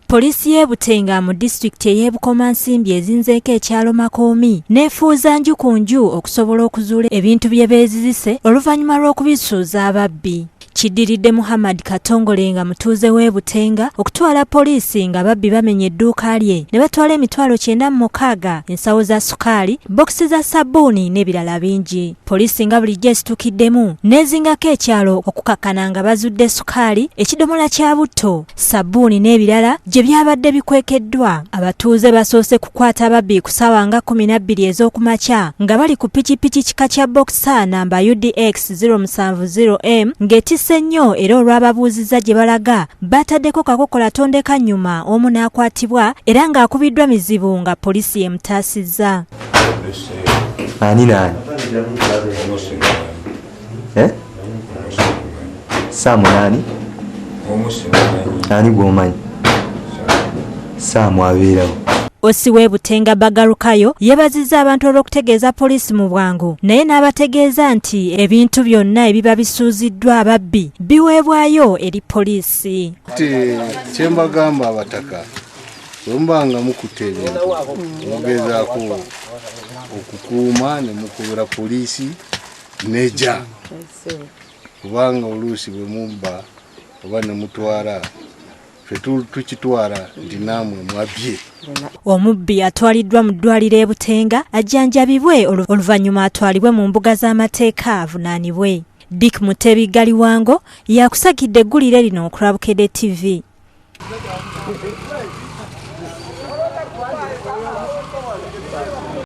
Polisi y'e Butenga mu disitulikiti ey'e Bukomansimbi ezinzeeko ekyalo Makoomi neefuuza nju ku nju okusobola okuzuula ebintu bye beezizise oluvannyuma lw'okubisuuza ababbi. Kiddiridde Muhammad Katongole nga mutuuze w'e Butenga okutwala poliisi nga babbi bamenya edduuka lye ne batwala emitwalo 96 ensawo za sukaali, bokisi za sabbuuni n'ebirala bingi. Poliisi nga bulijjo esituukiddemu n'ezingako ekyalo okukakkana nga bazudde sukaali, ekidomola kya butto, sabbuuni n'ebirala gye byabadde bikwekeddwa. Abatuuze basoose kukwata ababbi ku ssaawa nga 12 ez'okumakya nga bali ku pikipiki kika kya Boxer namba UDX 070M ng'etisse nnyo era olw'ababuuzizza gye balaga bataddeko kakokola tondeka nnyuma omu n'akwatibwa era ng'akubiddwa mizibu nga poliisi yemutaasizza. Ani nani? Saamu nani? Ani gw'omanyi? Saamu abeerawo. Osi w'e Butenga Bagarukayo yeebazizza abantu olw'okutegeeza poliisi mu bwangu naye n'abategeeza nti ebintu byonna ebiba bisuuziddwa ababbi biweebwayo eri poliisi. Kye mbagamba abataka bwe nga mukutte ebintu mugezaako okukuuma ne mukubira poliisi nejja kubanga oluusi bwe mubba oba ne mutwala tukitwala nti naamwe mwabbye. Omubbi atwaliddwa mu ddwaliro e Butenga ajjanjabibwe oluvannyuma atwalibwe mu mbuga z'amateeka avunaanibwe. Dick Mutebi Galiwango yakusagidde eggulire lino ku Rabukedde TV.